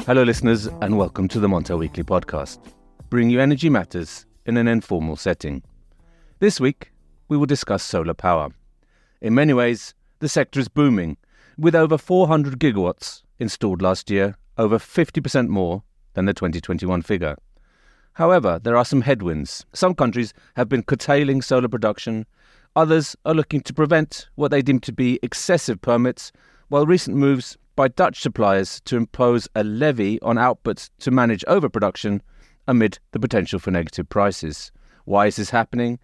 Hello listeners and welcome to the Montel Weekly Podcast, bringing you energy matters in an informal setting. This week, we will discuss solar power. In many ways, the sector is booming, with over 400 gigawatts installed last year, over 50% more than the 2021 figure. However, there are some headwinds. Some countries have been curtailing solar production, others are looking to prevent what they deem to be excessive permits, while recent moves by Dutch suppliers to impose a levy on outputs to manage overproduction amid the potential for negative prices. Why is this happening?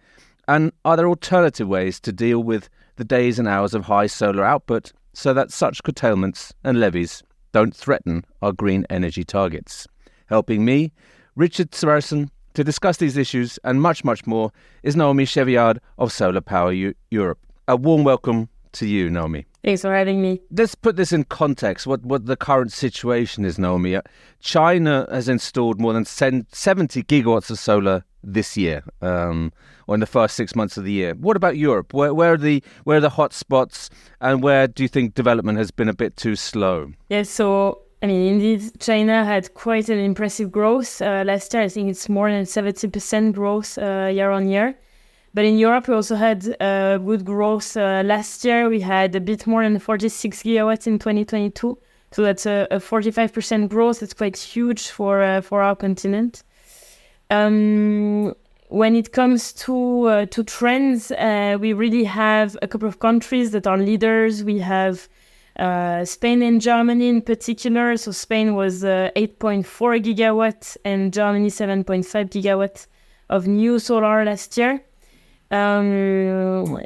And are there alternative ways to deal with the days and hours of high solar output so that such curtailments and levies don't threaten our green energy targets? Helping me, Richard Sverrisson, to discuss these issues and much, much more is Naomi Chevillard of Solar Power Europe. A warm welcome to you, Naomi. Thanks for having me. Let's put this in context, what the current situation is, Naomi. China has installed more than 70 gigawatts of solar this year, or in the first 6 months of the year. What about Europe? Where are the hot spots, and where do you think development has been a bit too slow? Yes, so, indeed, China had quite an impressive growth. Last year, I think it's more than 70% growth year on year. But in Europe, we also had good growth. Last year, we had a bit more than 46 gigawatts in 2022. So that's a 45% growth. It's quite huge for our continent. When it comes to trends, we really have a couple of countries that are leaders. We have Spain and Germany in particular. So Spain was 8.4 gigawatts and Germany 7.5 gigawatts of new solar last year. And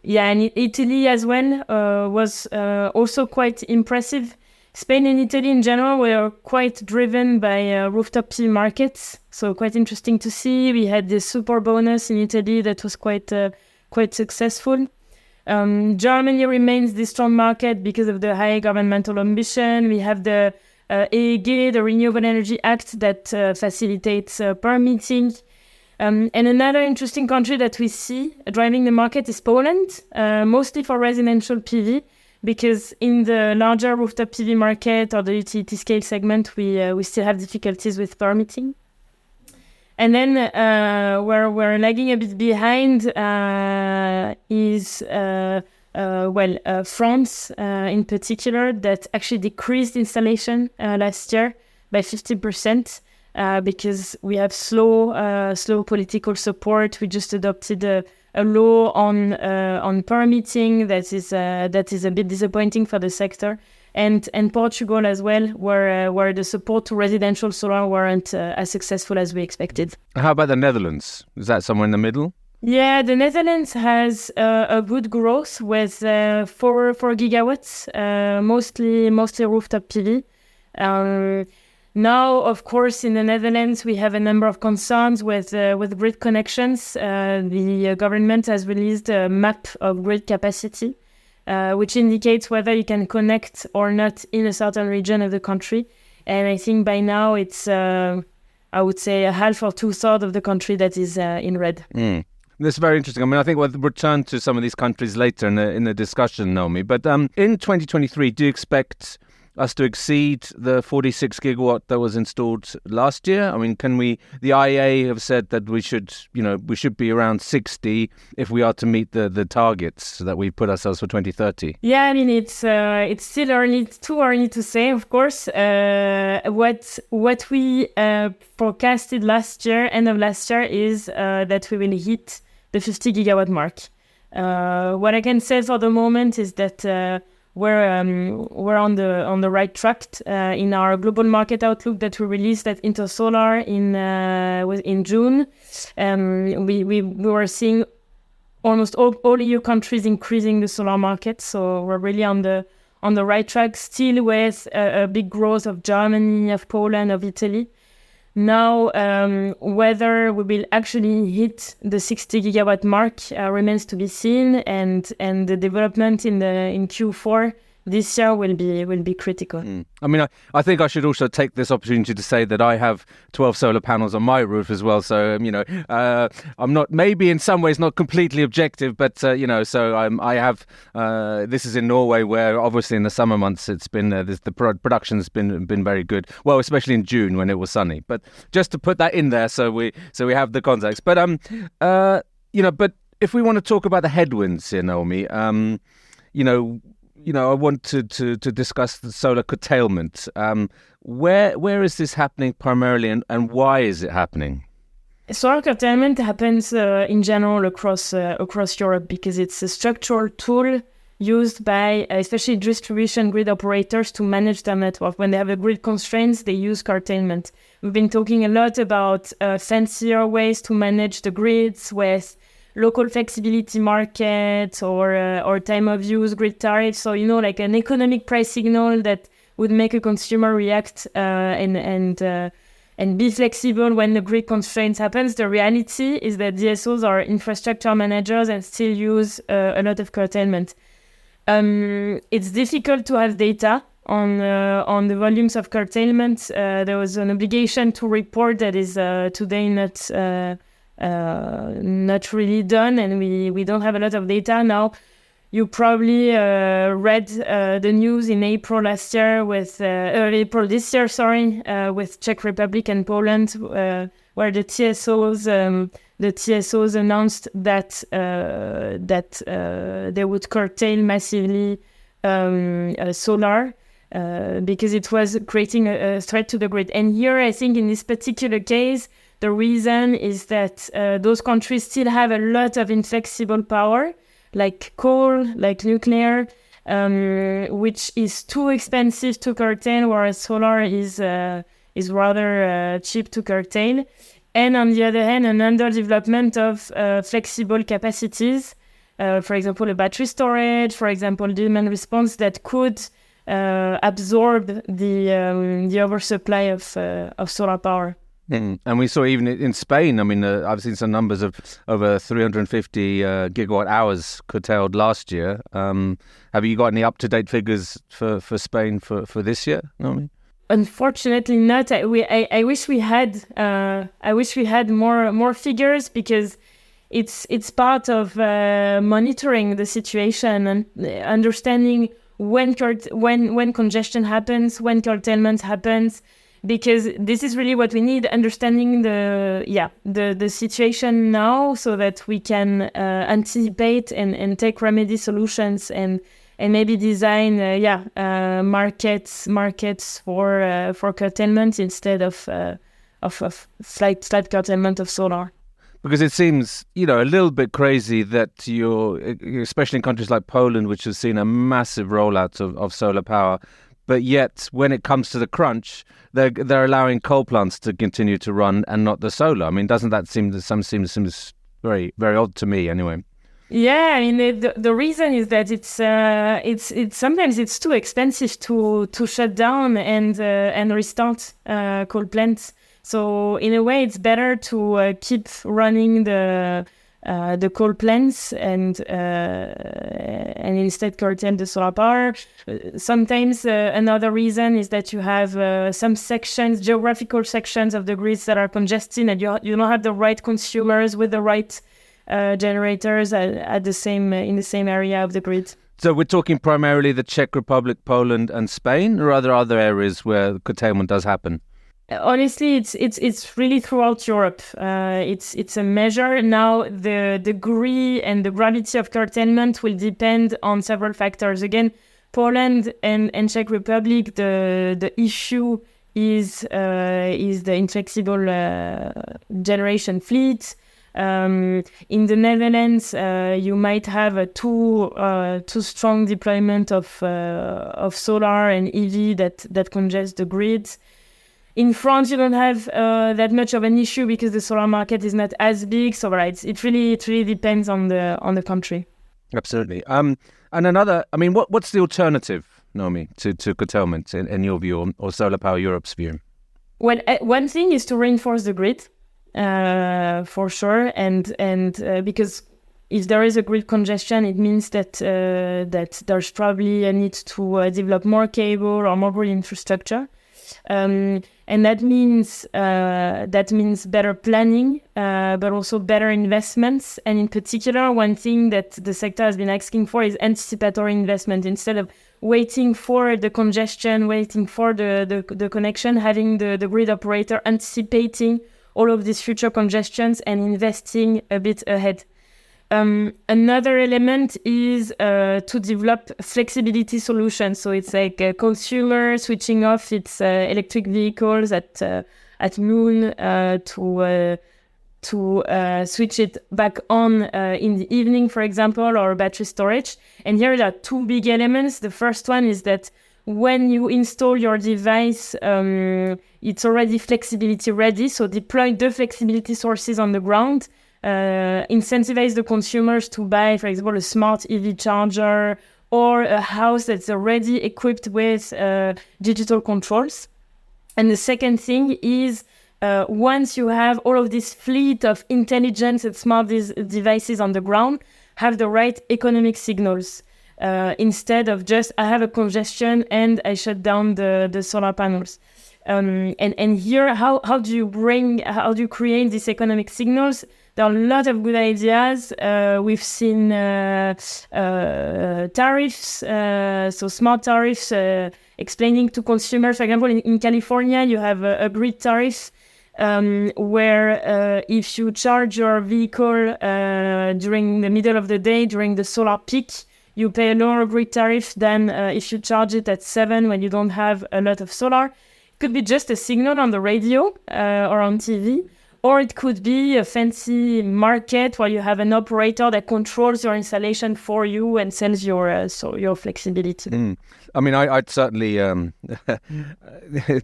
Italy as well was also quite impressive. Spain and Italy in general were quite driven by rooftop PV markets, so quite interesting to see. We had the super bonus in Italy that was quite successful. Germany remains the strong market because of the high governmental ambition. We have the EEG, the Renewable Energy Act, that facilitates permitting. And another interesting country that we see driving the market is Poland, mostly for residential PV, because in the larger rooftop PV market or the utility scale segment, we still have difficulties with permitting. And then where we're lagging a bit behind is France in particular, that actually decreased installation last year by 50%. Because we have slow political support. We just adopted a law on permitting that is a bit disappointing for the sector, and Portugal as well, where the support to residential solar weren't as successful as we expected. How about the Netherlands? Is that somewhere in the middle? Yeah, the Netherlands has a good growth with 4 gigawatts, mostly rooftop PV. Now, of course, in the Netherlands, we have a number of concerns with grid connections. The government has released a map of grid capacity, which indicates whether you can connect or not in a certain region of the country. And I think by now it's, I would say, a half or 2/3 of the country that is in red. This is very interesting. I think we'll return to some of these countries later in the discussion, Naomi. But in 2023, do you expect us to exceed the 46 gigawatt that was installed last year? The IEA have said that we should be around 60 if we are to meet the targets that we put ourselves for 2030. Yeah, it's still too early to say, of course. What we forecasted end of last year, is that we will hit the 50 gigawatt mark. What I can say for the moment is that we're on the right track. In our global market outlook that we released at Intersolar in June, we were seeing almost all EU countries increasing the solar market. So we're really on the right track, still with a big growth of Germany, of Poland, of Italy. Now, whether we will actually hit the 60 gigawatt mark remains to be seen, and the development in Q4 this year will be critical. I mean, I think I should also take this opportunity to say that I have 12 solar panels on my roof as well. So, I'm not, maybe in some ways not completely objective, but, so I have, this is in Norway where obviously in the summer months it's been, the production's been very good. Well, especially in June when it was sunny. But just to put that in there so we have the context. But, but if we want to talk about the headwinds here, Naomi, I want to discuss the solar curtailment. Where is this happening primarily, and why is it happening? Solar curtailment happens in general across Europe because it's a structural tool used by especially distribution grid operators to manage their network. When they have a grid constraints, they use curtailment. We've been talking a lot about fancier ways to manage the grids with local flexibility market or time of use grid tariffs. So, like an economic price signal that would make a consumer react and be flexible when the grid constraints happens. The reality is that DSOs are infrastructure managers and still use a lot of curtailment. It's difficult to have data on the volumes of curtailment. There was an obligation to report that is today not really done, and we don't have a lot of data now. You probably read the news in April this year, with Czech Republic and Poland, where the TSOs announced that they would curtail massively solar because it was creating a threat to the grid. And here, I think in this particular case, the reason is that those countries still have a lot of inflexible power, like coal, like nuclear, which is too expensive to curtail, whereas solar is rather cheap to curtail. And on the other hand, an underdevelopment of flexible capacities, for example, a battery storage, for example, demand response that could absorb the oversupply of solar power. And we saw even in Spain, I mean, I've seen some numbers of over 350 gigawatt hours curtailed last year. Have you got any up-to-date figures for Spain for this year, Naomi? Unfortunately not. I wish we had. I wish we had more figures, because it's part of monitoring the situation and understanding when congestion happens, when curtailment happens, because this is really what we need, understanding the situation now, so that we can anticipate and take remedy solutions and maybe design markets for curtailment instead of slight curtailment of solar. Because it seems, a little bit crazy that especially in countries like Poland, which has seen a massive rollout of solar power, but yet when it comes to the crunch, they're allowing coal plants to continue to run and not the solar. I mean, doesn't that seems very, very odd to me anyway? Yeah, I mean, the reason is that it's sometimes it's too expensive to shut down and restart coal plants. So in a way, it's better to keep running the coal plants and instead curtail the solar power. Sometimes another reason is that you have some geographical sections of the grids that are congested, and you don't have the right consumers with the right generators in the same area of the grid. So we're talking primarily the Czech Republic, Poland, and Spain, or are there other areas where curtailment does happen? Honestly, it's really throughout Europe. It's a measure. Now, the degree and the gravity of curtailment will depend on several factors. Again, Poland and Czech Republic, the issue is the inflexible generation fleet. In the Netherlands, you might have a too strong deployment of solar and EV that congest the grids. In France, you don't have that much of an issue because the solar market is not as big. So it really depends on the country. Absolutely. And another, I mean, what's the alternative, Naomi, to curtailment in your view, or Solar Power Europe's view? Well, one thing is to reinforce the grid, for sure, and because if there is a grid congestion, it means that there's probably a need to develop more cable or more grid infrastructure. And that means better planning, but also better investments. And in particular, one thing that the sector has been asking for is anticipatory investment. Instead of waiting for the congestion, waiting for the connection, having the grid operator anticipating all of these future congestions and investing a bit ahead. Another element is to develop flexibility solutions. So it's like a consumer switching off its electric vehicles at noon to switch it back on in the evening, for example, or battery storage. And here there are two big elements. The first one is that when you install your device, it's already flexibility ready. So deploy the flexibility sources on the ground. Incentivize the consumers to buy, for example, a smart EV charger or a house that's already equipped with digital controls. And the second thing is once you have all of this fleet of intelligent and smart devices on the ground, have the right economic signals. Instead of just, I have a congestion and I shut down the solar panels. And here, how do you create these economic signals? There are a lot of good ideas. We've seen tariffs, so smart tariffs, explaining to consumers. For example, in California, you have a grid tariff where if you charge your vehicle during the middle of the day, during the solar peak, you pay a lower grid tariff than if you charge it at 7 when you don't have a lot of solar. It could be just a signal on the radio or on TV. Or it could be a fancy market where you have an operator that controls your installation for you and sells your flexibility. I mean, I'd certainly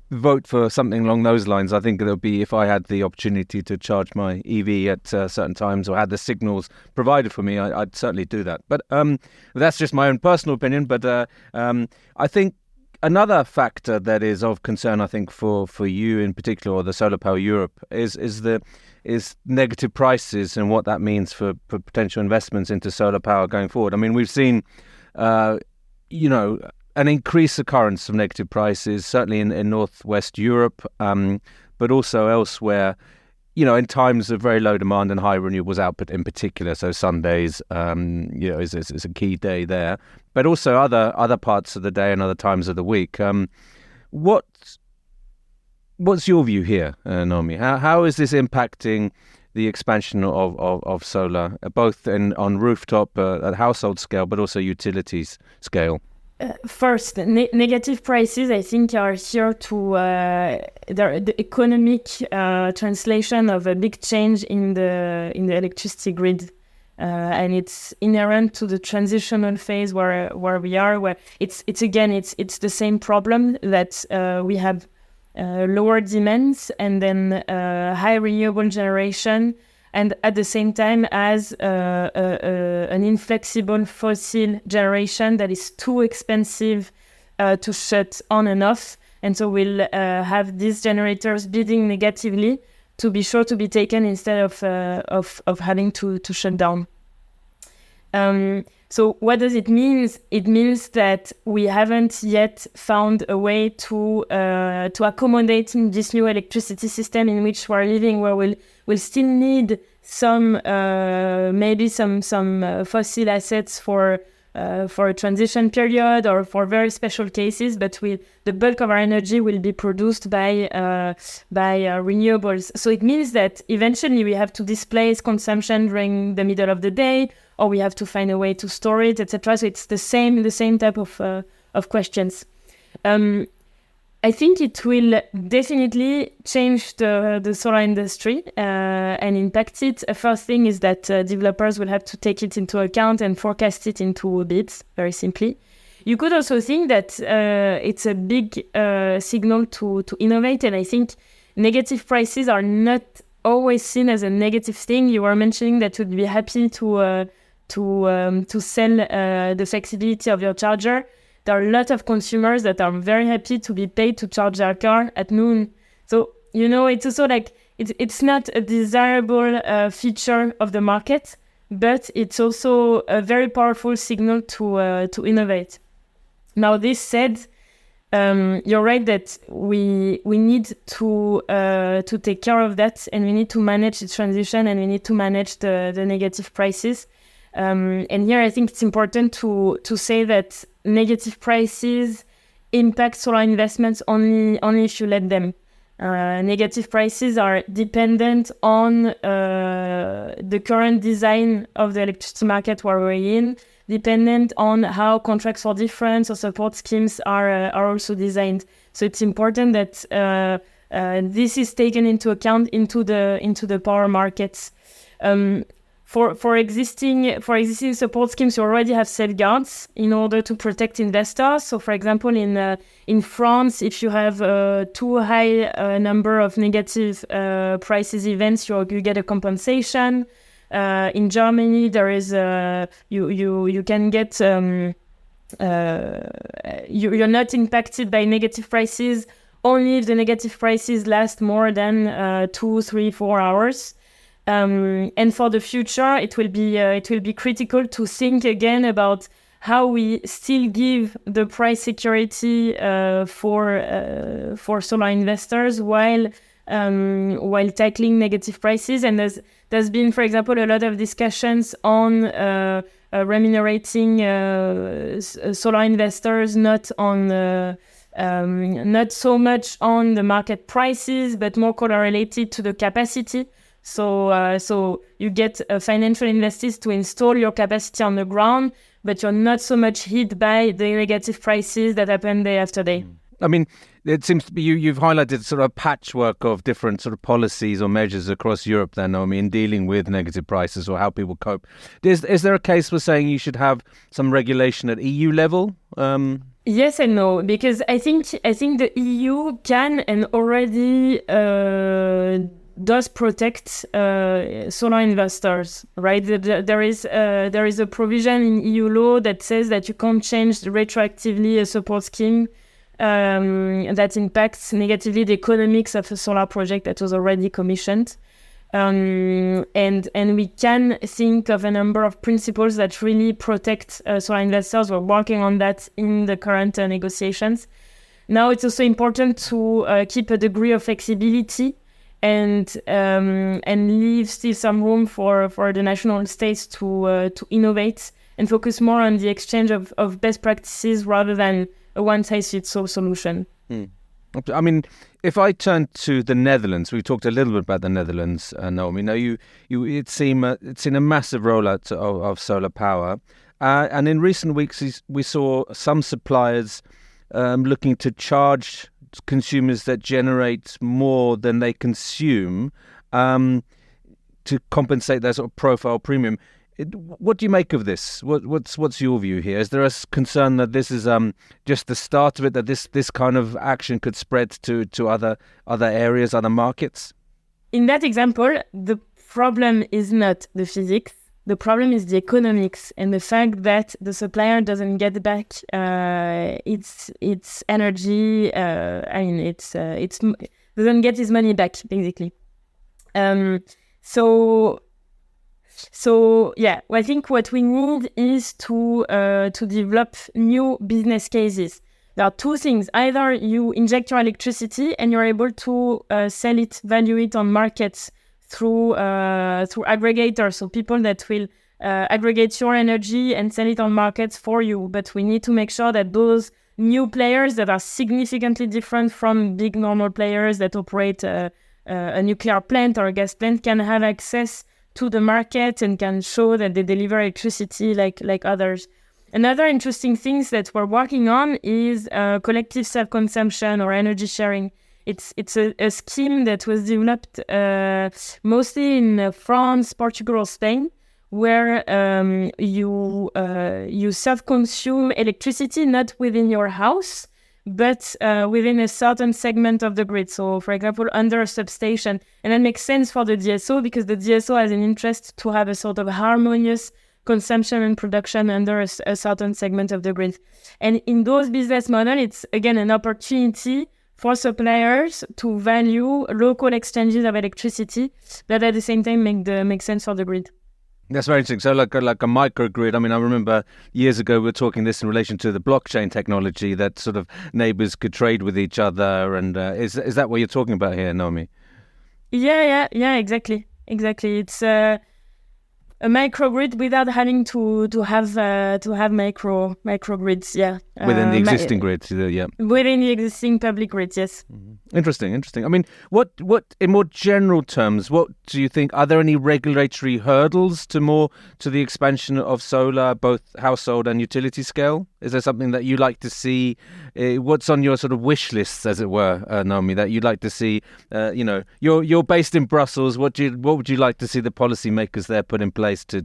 vote for something along those lines. I think it would be if I had the opportunity to charge my EV at certain times or had the signals provided for me, I'd certainly do that. But that's just my own personal opinion. But I think another factor that is of concern, I think, for you in particular, or the Solar Power Europe, is negative prices and what that means for potential investments into solar power going forward. I mean, we've seen, an increased occurrence of negative prices, certainly in Northwest Europe, but also elsewhere. In times of very low demand and high renewables output in particular, so Sundays, is a key day there, but also other parts of the day and other times of the week. What's your view here, Naomi? How is this impacting the expansion of solar, both on rooftop at household scale, but also utilities scale? First, negative prices, I think, are here to the economic translation of a big change in the electricity grid, and it's inherent to the transitional phase where we are. Where it's the same problem that we have lower demands and then high renewable generation. And at the same time as an inflexible fossil generation that is too expensive to shut on and off. And so we'll have these generators bidding negatively to be sure to be taken instead of having to shut down. So what does it mean? It means that we haven't yet found a way to accommodate this new electricity system in which we're living, where we'll still need some fossil assets for a transition period or for very special cases, but the bulk of our energy will be produced by renewables. So it means that eventually we have to displace consumption during the middle of the day, or we have to find a way to store it, etc. So it's the same type of questions. I think it will definitely change the solar industry and impact it. First thing is that developers will have to take it into account and forecast it into bids, very simply. You could also think that it's a big signal to innovate, and I think negative prices are not always seen as a negative thing. You were mentioning that you'd be happy to sell the flexibility of your charger. There are a lot of consumers that are very happy to be paid to charge their car at noon. So, it's also like, it's not a desirable feature of the market, but it's also a very powerful signal to innovate. Now, this said, you're right that we need to take care of that, and we need to manage the transition, and we need to manage the negative prices. And here I think it's important to say that negative prices impact solar investments only if you let them. Negative prices are dependent on the current design of the electricity market where we're in, dependent on how contracts for difference or support schemes are also designed. So it's important that this is taken into account into the power markets. For existing support schemes, you already have safeguards in order to protect investors. So, for example, in France, if you have too high number of negative prices events, you get a compensation. In Germany, there is you can get you're not impacted by negative prices only if the negative prices last more than 2, 3, 4 hours. And for the future, it will be critical to think again about how we still give the price security for solar investors while tackling negative prices. And there's been, for example, a lot of discussions on remunerating solar investors not so much on the market prices, but more correlated to the capacity. So you get financial investors to install your capacity on the ground, but you're not so much hit by the negative prices that happen day after day. I mean, it seems to be you've highlighted sort of a patchwork of different sort of policies or measures across Europe then, Naomi, in dealing with negative prices or how people cope. Is there a case for saying you should have some regulation at EU level? Yes and no, because I think the EU can and already does protect solar investors, right? There is a provision in EU law that says that you can't change retroactively a support scheme that impacts negatively the economics of a solar project that was already commissioned. And we can think of a number of principles that really protect solar investors. We're working on that in the current negotiations. Now, it's also important to keep a degree of flexibility and leave still some room for the national states to innovate and focus more on the exchange of best practices rather than a one-size-fits-all solution. I mean, if I turn to the Netherlands, we talked a little bit about the Netherlands, Naomi. Now, it's seen a massive rollout of solar power, and in recent weeks we saw some suppliers looking to charge consumers that generate more than they consume to compensate their sort of profile premium. What do you make of this? What's your view here? Is there a concern that this is just the start of it, that this kind of action could spread to other areas, other markets? In that example, the problem is not the physics. The problem is the economics and the fact that the supplier doesn't get back its energy. It doesn't get his money back, basically. So yeah, I think what we need is to develop new business cases. There are two things: either you inject your electricity and you're able to sell it, value it on markets through aggregators, so people that will aggregate your energy and sell it on markets for you. But we need to make sure that those new players that are significantly different from big normal players that operate a nuclear plant or a gas plant can have access to the market and can show that they deliver electricity like others. Another interesting thing that we're working on is collective self-consumption or energy sharing. It's a scheme that was developed mostly in France, Portugal, or Spain, where you self-consume electricity not within your house, but within a certain segment of the grid. So, for example, under a substation. And that makes sense for the DSO because the DSO has an interest to have a sort of harmonious consumption and production under a certain segment of the grid. And in those business models, it's, again, an opportunity for suppliers to value local exchanges of electricity that at the same time make sense for the grid. That's very interesting. So like a microgrid. I mean, I remember years ago we were talking this in relation to the blockchain technology that sort of neighbors could trade with each other. And is that what you're talking about here, Naomi? Yeah, exactly. It's a microgrid without having to have microgrids. Yeah, Within the existing grids, yeah. Within the existing public grids, yes. Mm-hmm. Interesting. I mean, what in more general terms, what do you think? Are there any regulatory hurdles to the expansion of solar, both household and utility scale? Is there something that you like to see? What's on your sort of wish lists, as it were, Naomi, that you'd like to see? You're based in Brussels. What would you like to see the policymakers there put in place to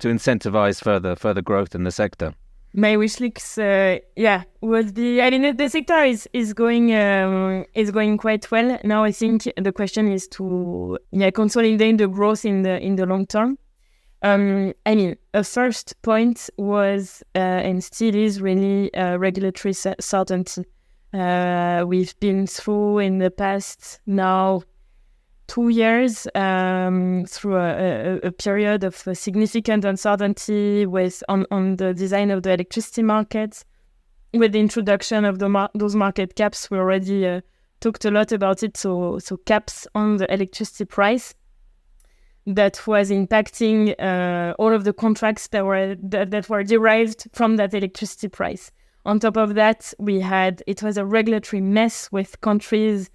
incentivize further growth in the sector? My wish list, would be. I mean, the sector is going quite well now. I think the question is to consolidate the growth in the long term. I mean, a first point was and still is really regulatory certainty. We've been through in the past now 2 years through a period of significant uncertainty on the design of the electricity market. With the introduction of those market caps, we already talked a lot about it. So caps on the electricity price that was impacting all of the contracts that were derived from that electricity price. On top of that, it was a regulatory mess with countries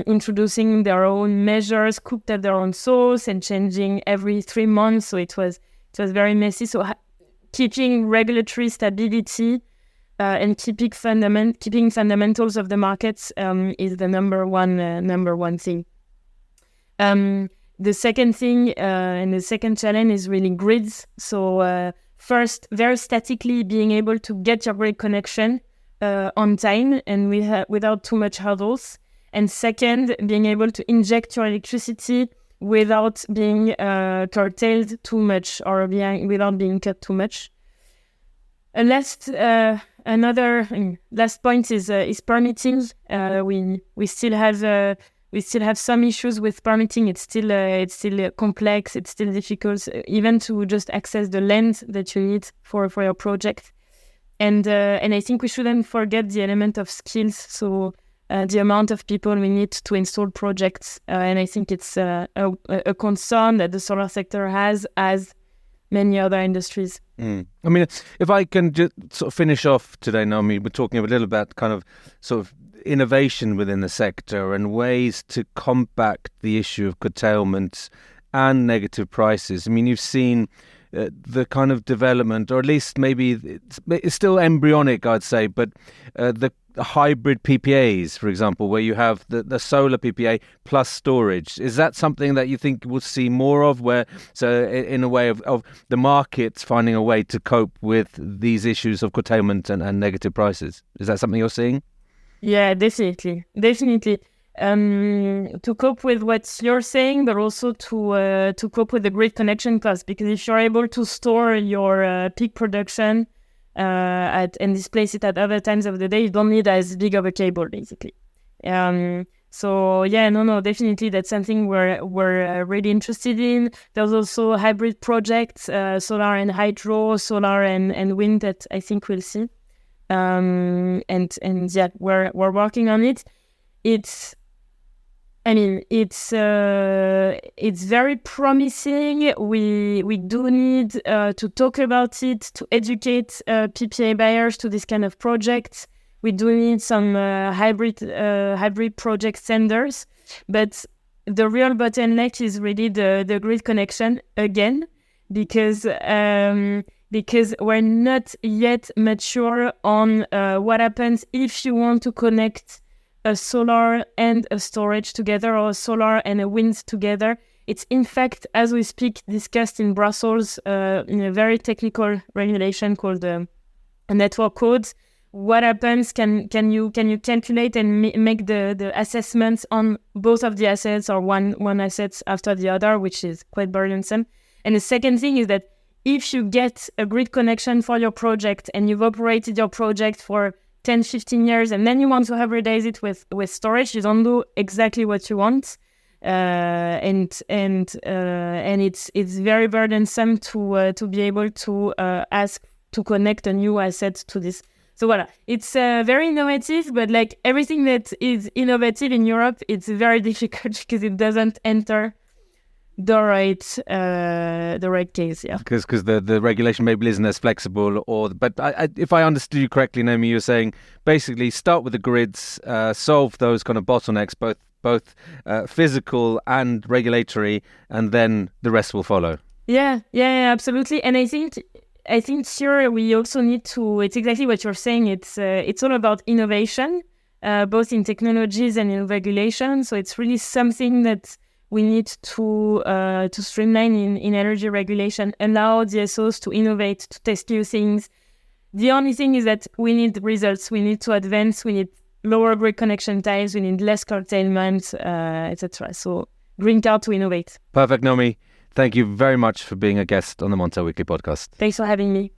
introducing their own measures, cooked at their own sauce, and changing every 3 months. So it was very messy. So keeping regulatory stability and keeping fundamentals of the markets is the number one thing. The second thing and the second challenge is really grids. So first, very statically being able to get your grid connection on time and without too much hurdles. And second, being able to inject your electricity without being curtailed too much or without being cut too much. Last point is permitting. We still have some issues with permitting. It's still complex. It's still difficult, even to just access the land that you need for your project. And I think we shouldn't forget the element of skills. So the amount of people we need to install projects, and I think it's a concern that the solar sector has, as many other industries. I mean, if I can just sort of finish off today, Naomi, we're talking a little about kind of sort of innovation within the sector and ways to combat the issue of curtailments and negative prices. I mean, you've seen the kind of development, or at least maybe it's still embryonic, I'd say, but the hybrid PPAs, for example, where you have the solar PPA plus storage. Is that something that you think we'll see more of, where, so in a way of the markets finding a way to cope with these issues of curtailment and negative prices? Is that something you're seeing? Yeah, definitely. To cope with what you're saying, but also to cope with the grid connection cost, because if you're able to store your peak production and displace it at other times of the day, you don't need as big of a cable, basically. So yeah, no, definitely that's something we're really interested in. There's also hybrid projects, solar and hydro, solar and wind, that I think we'll see. And yeah, we're working on it. It's very promising. We do need to talk about it, to educate PPA buyers to this kind of projects. We do need some hybrid project senders, but the real bottleneck is really the grid connection again, because we're not yet mature on what happens if you want to connect a solar and a storage together, or a solar and a wind together. It's in fact, as we speak, discussed in Brussels in a very technical regulation called a network codes. What happens? Can you calculate and make the assessments on both of the assets, or one assets after the other, which is quite burdensome. And the second thing is that if you get a grid connection for your project and you've operated your project for 10, 15 years, and then you want to hybridize it with storage, you don't do exactly what you want. and it's very burdensome to be able to ask to connect a new asset to this. So voilà, it's very innovative, but like everything that is innovative in Europe, it's very difficult because it doesn't enter the right case. Yeah, because the regulation maybe isn't as flexible, but if I understood you correctly, Naomi, you're saying basically start with the grids, solve those kind of bottlenecks, both physical and regulatory, and then the rest will follow. Yeah, absolutely. And I think here we also need to. It's exactly what you're saying. It's all about innovation, both in technologies and in regulation. So it's really something that we need to streamline in energy regulation, allow DSOs to innovate, to test new things. The only thing is that we need results. We need to advance. We need lower grid connection times. We need less curtailment, etc. So green card to innovate. Perfect, Naomi. Thank you very much for being a guest on the Montel Weekly podcast. Thanks for having me.